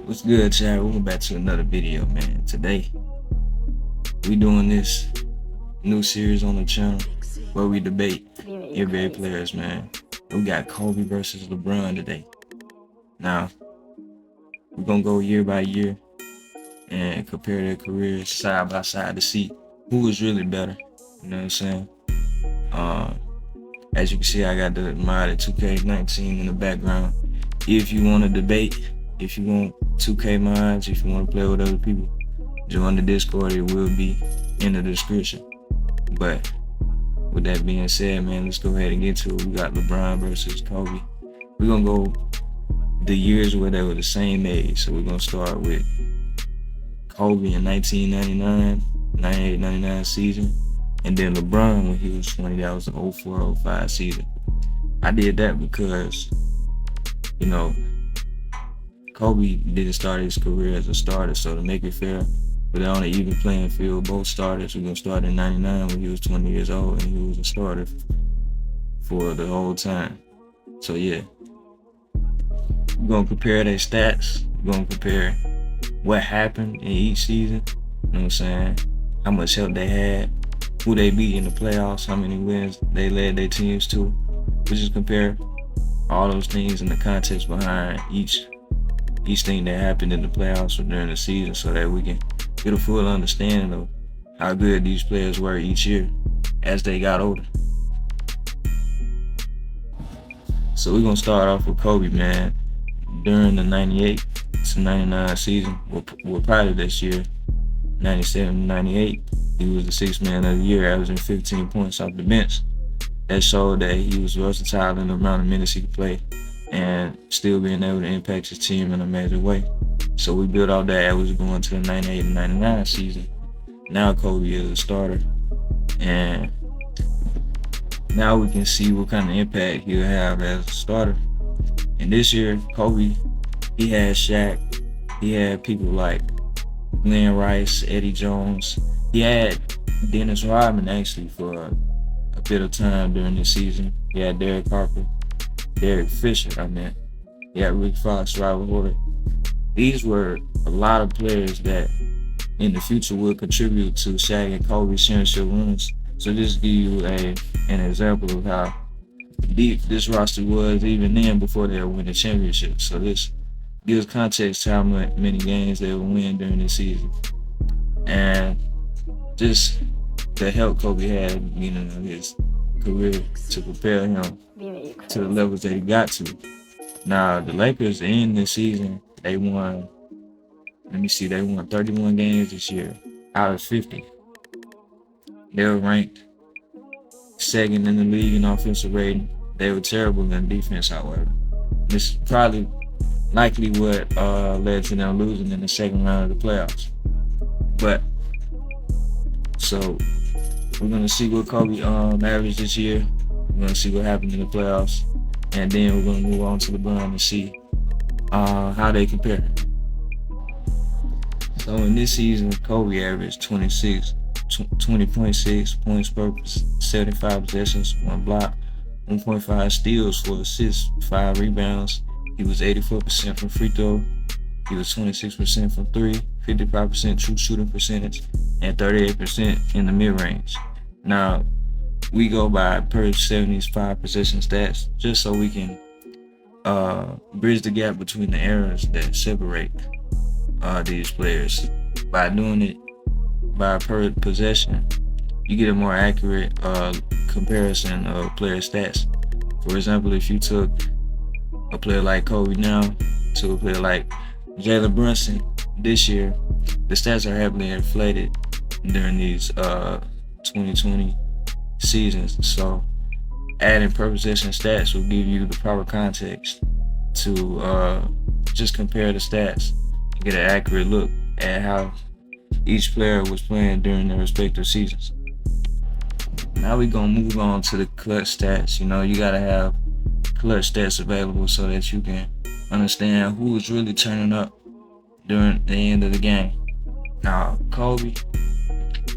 What's good, chat? Welcome back to another video, man. Today, we doing this new series on the channel where we debate NBA players, man. We got Kobe versus Lebron today. Now, we're gonna go year by year and compare their careers side by side to see who is really better. You know what I'm saying? As you can see, I got the modded 2K19 in the background. If you want to debate, if you want 2K mods, if you want to play with other people, join the Discord. It will be in the description. But with that being said, man, let's go ahead and get to it. We got LeBron versus Kobe. We're gonna go the years where they were the same age. So we're gonna start with Kobe in 1999, 98-99 season. And then LeBron when he was 20, that was the 04-05 season. I did that because, you know, Kobe didn't start his career as a starter, so to make it fair, but on an even playing field, both starters. We're gonna start in 99 when he was 20 years old and he was a starter for the whole time. So yeah, we're gonna compare their stats. We're gonna compare what happened in each season. You know what I'm saying? How much help they had, who they beat in the playoffs, how many wins they led their teams to. We just compare all those things in the context behind each thing that happened in the playoffs or during the season, so that we can get a full understanding of how good these players were each year as they got older. So we're gonna start off with Kobe, man. During the 98 to 99 season, well probably this year, 97 to 98, he was the sixth man of the year, averaging 15 points off the bench. That showed that he was versatile in the amount of minutes he could play and still being able to impact his team in a major way. So we built off that as we going to the 98 and 99 season. Now Kobe is a starter, and now we can see what kind of impact he'll have as a starter. And this year, Kobe, he had Shaq, he had people like Glenn Rice, Eddie Jones. He had Dennis Rodman actually for a bit of time during this season. He had Derek Fisher, he had Rick Fox, Robert Horry. These were a lot of players that in the future will contribute to Shaq and Kobe's championship runs. So just give you an example of how deep this roster was even then before they were winning championships. So this gives context to how many games they would win during this season. And just the help Kobe had at the beginning of his career to prepare him to the levels that he got to. Now the Lakers in this season, they won 31 games this year out of 50. They were ranked second in the league in offensive rating. They were terrible in defense, however. This is probably likely what led to them losing in the second round of the playoffs. But so we're gonna see what Kobe averaged this year. We're gonna see what happened in the playoffs, and then we're gonna move on to LeBron and see how they compare. So in this season, Kobe averaged 20.6 points per 75 possessions, 1 block, 1.5 steals, 4 assists, 5 rebounds. He was 84% from free throw. He was 26% from 3, 55% true shooting percentage, and 38% in the mid-range. Now, we go by per 75 possession stats just so we can bridge the gap between the eras that separate these players. By doing it by per possession, you get a more accurate comparison of player stats. For example, if you took a player like Kobe now to a player like Jalen Brunson this year, the stats are heavily inflated during these 2020 seasons. So adding per possession stats will give you the proper context to just compare the stats and get an accurate look at how each player was playing during their respective seasons. Now we're gonna move on to the clutch stats. You know, you gotta have clutch stats available so that you can understand who is really turning up during the end of the game. Now, Kobe,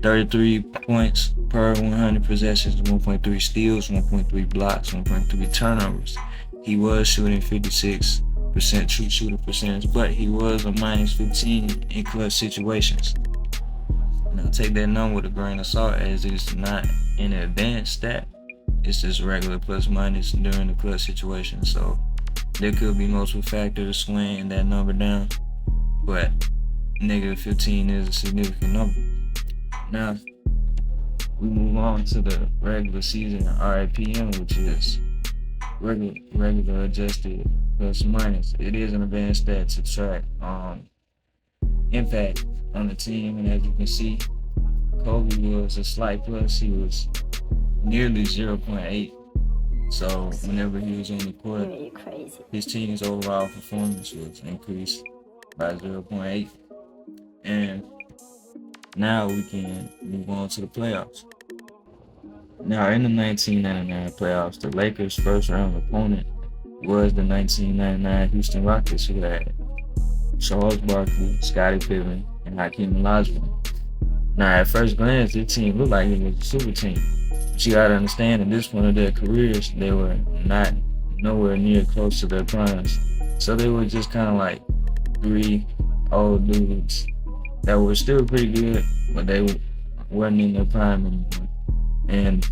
33 points per 100 possessions, 1.3 steals, 1.3 blocks, 1.3 turnovers. He was shooting 56% 40% true shooter percentage, but he was a minus 15 in clutch situations. Now take that number with a grain of salt, as it's not an advanced stat. It's just regular plus minus during the clutch situation. So there could be multiple factors swaying that number down, but negative 15 is a significant number. Now we move on to the regular season RAPM, which is regular adjusted plus minus. It is an advanced stat to track impact on the team, and as you can see, Kobe was a slight plus. He was nearly 0.8. So whenever he was on the court, his team's overall performance was increased by 0.8. And now we can move on to the playoffs. Now in the 1999 playoffs, the Lakers' first round opponent was the 1999 Houston Rockets, who had Charles Barkley, Scottie Pippen, and Hakeem Olajuwon. Now at first glance, this team looked like it was a super team. But you gotta understand, at this point of their careers, they were not nowhere near close to their primes. So they were just kind of like three old dudes that were still pretty good, but they weren't in their prime anymore. And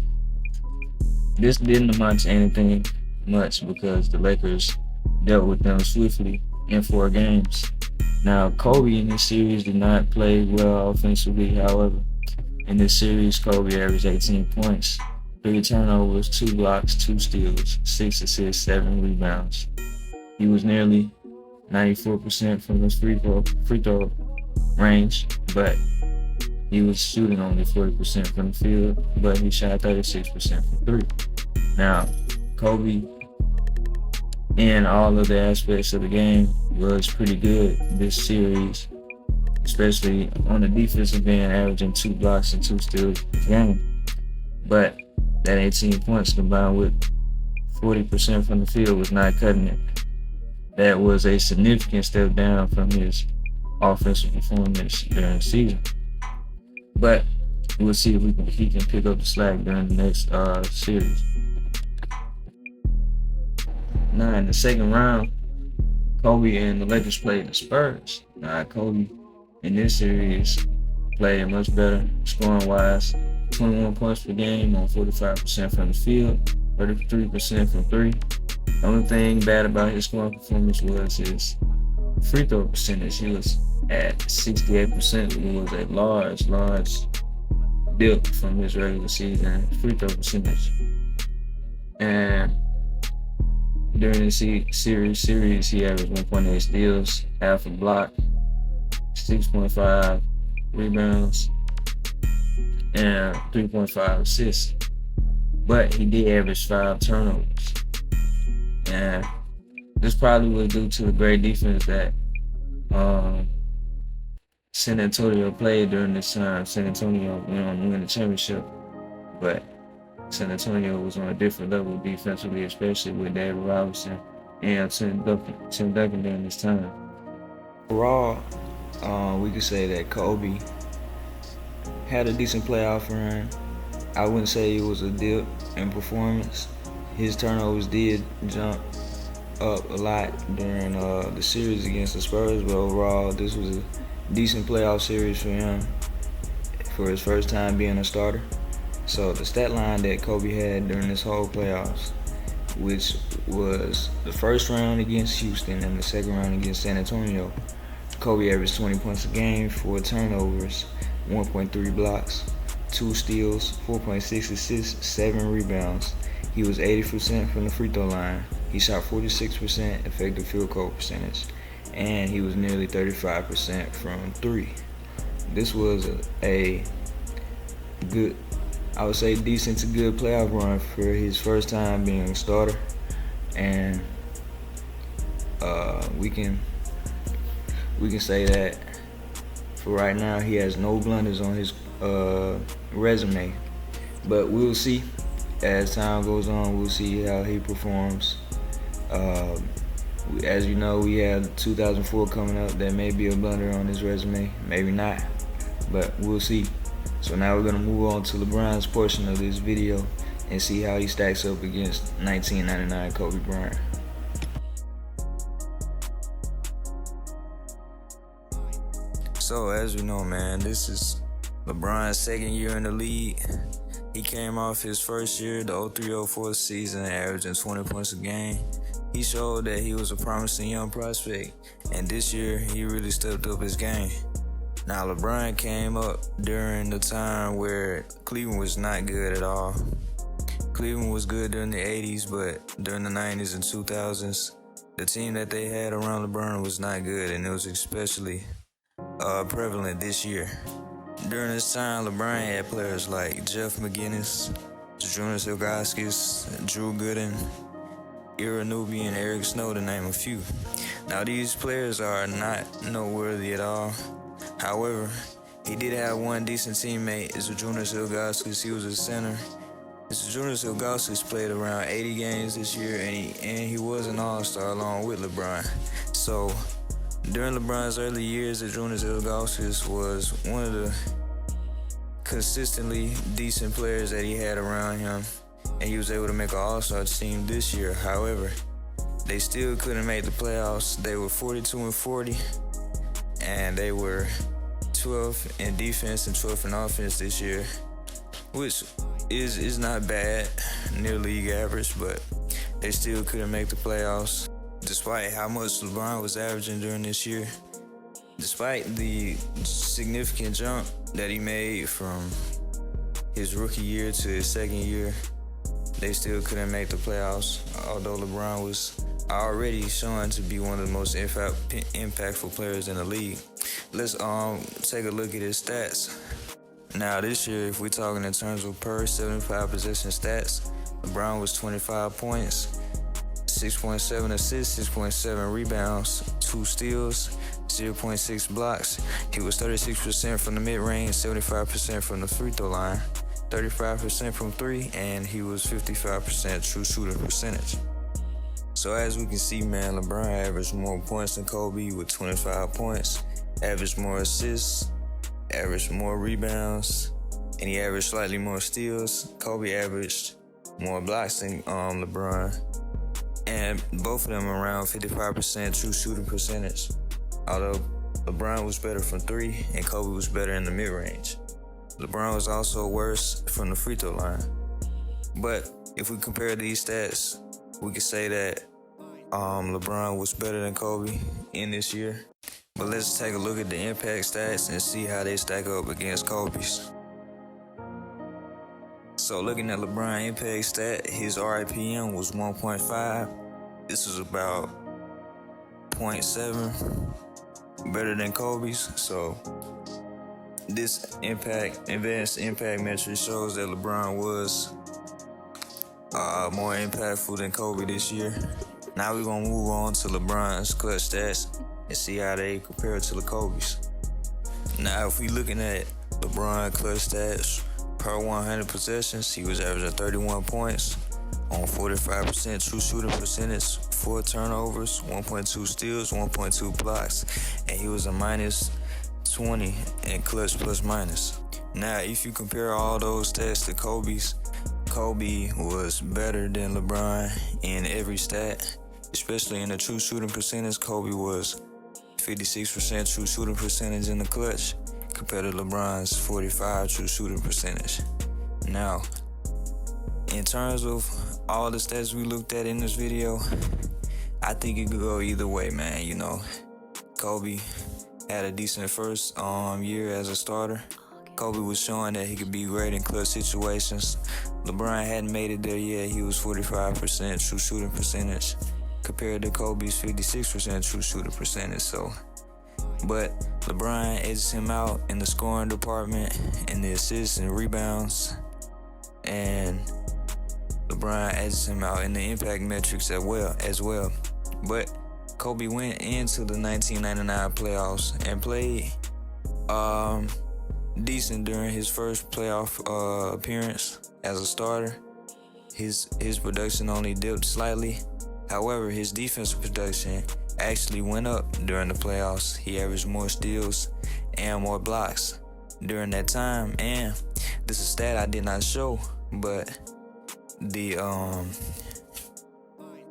this didn't amount to anything much because the Lakers dealt with them swiftly in 4 games. Now, Kobe in this series did not play well offensively. However, in this series, Kobe averaged 18 points, 3 turnovers, 2 blocks, 2 steals, 6 assists, 7 rebounds. He was nearly 94% from his free throw range, but he was shooting only 40% from the field, but he shot 36% from 3. Now, Kobe, in all of the aspects of the game, was pretty good this series, especially on the defensive end, averaging 2 blocks and 2 steals per game. But that 18 points combined with 40% from the field was not cutting it. That was a significant step down from his offensive performance during the season. But we'll see if he can pick up the slack during the next series. Now in the second round, Kobe and the Lakers played the Spurs. Now Kobe in this series played much better scoring wise. 21 points per game on 45% from the field, 33% from 3. The only thing bad about his scoring performance was his free throw percentage. He was at 68%. It was a large dip from his regular season free throw percentage. And during the series, he averaged 1.8 steals, half a block, 6.5 rebounds, and 3.5 assists. But he did average 5 turnovers. And this probably was due to the great defense that San Antonio played during this time. San Antonio went on to win the championship, but San Antonio was on a different level defensively, especially with David Robinson and Tim Duncan during this time. Overall, we could say that Kobe had a decent playoff run. I wouldn't say it was a dip in performance. His turnovers did jump up a lot during the series against the Spurs, but overall, this was a decent playoff series for him for his first time being a starter. So the stat line that Kobe had during this whole playoffs, which was the first round against Houston and the second round against San Antonio, Kobe averaged 20 points a game, 4 turnovers, 1.3 blocks, 2 steals, 4.6 assists, 7 rebounds. He was 80% from the free throw line. He shot 46% effective field goal percentage, and he was nearly 35% from 3. This was a good, I would say decent to good playoff run for his first time being a starter. And we can say that for right now he has no blunders on his resume. But we'll see as time goes on. We'll see how he performs. As you know, we have 2004 coming up. That may be a blunder on his resume, maybe not, but we'll see. So now we're gonna move on to LeBron's portion of this video and see how he stacks up against 1999 Kobe Bryant. So as we know, man, this is LeBron's second year in the league. He came off his first year, the 03-04 season, averaging 20 points a game. He showed that he was a promising young prospect, and this year he really stepped up his game. Now LeBron came up during the time where Cleveland was not good at all. Cleveland was good during the 80s, but during the 90s and 2000s, the team that they had around LeBron was not good, and it was especially prevalent this year. During this time, LeBron had players like Jeff McGinnis, Jonas Ilgauskas, Drew Gooden, Ira Newby, and Eric Snow, to name a few. Now, these players are not noteworthy at all. However, he did have one decent teammate, Jonas Ilgauskas. He was a center. Jonas Ilgauskas played around 80 games this year, and he was an all-star along with LeBron. So, during LeBron's early years, Jonas Ilgauskas was one of the consistently decent players that he had around him, and he was able to make an all-star team this year. However, they still couldn't make the playoffs. They were 42-40, and they were 12th in defense and 12th in offense this year, which is not bad, near league average, but they still couldn't make the playoffs. Despite how much LeBron was averaging during this year, despite the significant jump that he made from his rookie year to his second year, they still couldn't make the playoffs, although LeBron was already shown to be one of the most impactful players in the league. Let's take a look at his stats. Now this year, if we're talking in terms of per 75 possession stats, LeBron was 25 points, 6.7 assists, 6.7 rebounds, 2 steals, 0.6 blocks. He was 36% from the mid-range, 75% from the free throw line, 35% from 3, and he was 55% true shooting percentage. So as we can see, man, LeBron averaged more points than Kobe with 25 points, averaged more assists, averaged more rebounds, and he averaged slightly more steals. Kobe averaged more blocks than LeBron, and both of them around 55% true shooting percentage. Although LeBron was better from 3 and Kobe was better in the mid-range. LeBron was also worse from the free throw line. But if we compare these stats, we could say that LeBron was better than Kobe in this year. But let's take a look at the impact stats and see how they stack up against Kobe's. So looking at LeBron impact stat, his RIPM was 1.5. This was about 0.7 better than Kobe's. So this advanced impact metric shows that LeBron was more impactful than Kobe this year. Now we're gonna move on to LeBron's clutch stats and see how they compare to the Kobe's. Now, if we looking at LeBron clutch stats per 100 possessions, he was averaging 31 points on 45% true shooting percentage, 4 turnovers, 1.2 steals, 1.2 blocks, and he was a minus 20 in clutch plus minus. Now, if you compare all those stats to Kobe's, Kobe was better than LeBron in every stat, especially in the true shooting percentage. Kobe was 56% true shooting percentage in the clutch compared to LeBron's 45 true shooting percentage. Now, in terms of all the stats we looked at in this video, I think it could go either way, man. You know, Kobe had a decent first year as a starter. Kobe was showing that he could be great in clutch situations. LeBron hadn't made it there yet. He was 45% true shooting percentage compared to Kobe's 56% true shooting percentage. So, but LeBron edges him out in the scoring department, in the assists and rebounds, and LeBron edges him out in the impact metrics as well. But Kobe went into the 1999 playoffs and played decent during his first playoff appearance as a starter. His production only dipped slightly. However, his defensive production actually went up during the playoffs. He averaged more steals and more blocks during that time. And this is a stat I did not show, but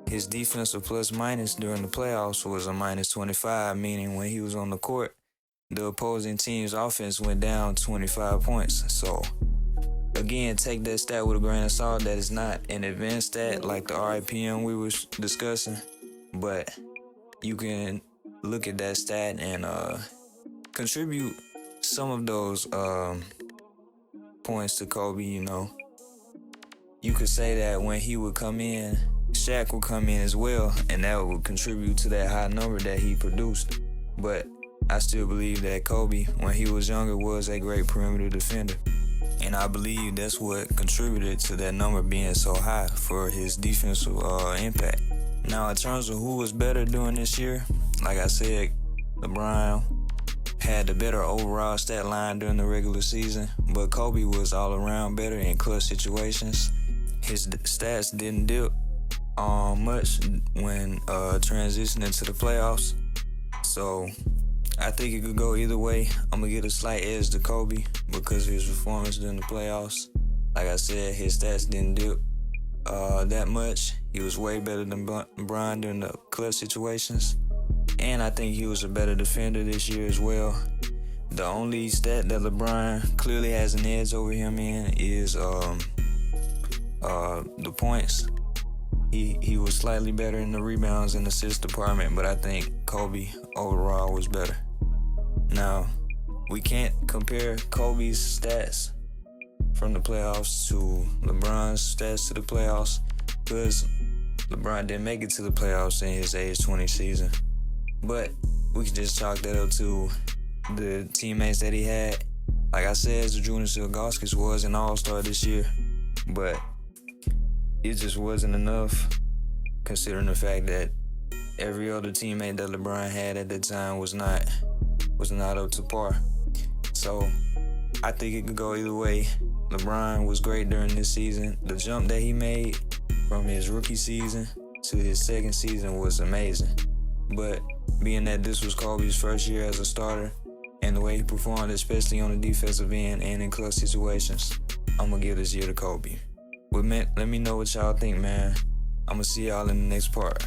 his defensive plus minus during the playoffs was a minus 25, meaning when he was on the court, the opposing team's offense went down 25 points. So again, take that stat with a grain of salt. That is not an advanced stat like the RIPM we were discussing, but you can look at that stat and contribute some of those points to Kobe. You could say that when he would come in, Shaq would come in as well, and that would contribute to that high number that he produced. But I still believe that Kobe, when he was younger, was a great perimeter defender. And I believe that's what contributed to that number being so high for his defensive impact. Now, in terms of who was better during this year, like I said, LeBron had the better overall stat line during the regular season, but Kobe was all around better in clutch situations. His stats didn't dip much when transitioning to the playoffs. So I think it could go either way. I'm going to give a slight edge to Kobe because of his performance during the playoffs. Like I said, his stats didn't dip that much. He was way better than LeBron during the clutch situations. And I think he was a better defender this year as well. The only stat that LeBron clearly has an edge over him in is the points. He was slightly better in the rebounds and assist department, but I think Kobe overall was better. Now, we can't compare Kobe's stats from the playoffs to LeBron's stats to the playoffs because LeBron didn't make it to the playoffs in his age 20 season. But we can just chalk that up to the teammates that he had. Like I said, Zydrunas Ilgauskas was an all-star this year, but it just wasn't enough considering the fact that every other teammate that LeBron had at that time was not up to par. So I think it could go either way. LeBron was great during this season. The jump that he made from his rookie season to his second season was amazing. But being that this was Kobe's first year as a starter and the way he performed, especially on the defensive end and in clutch situations, I'm going to give this year to Kobe. Let me know what y'all think, man. I'm going to see y'all in the next part.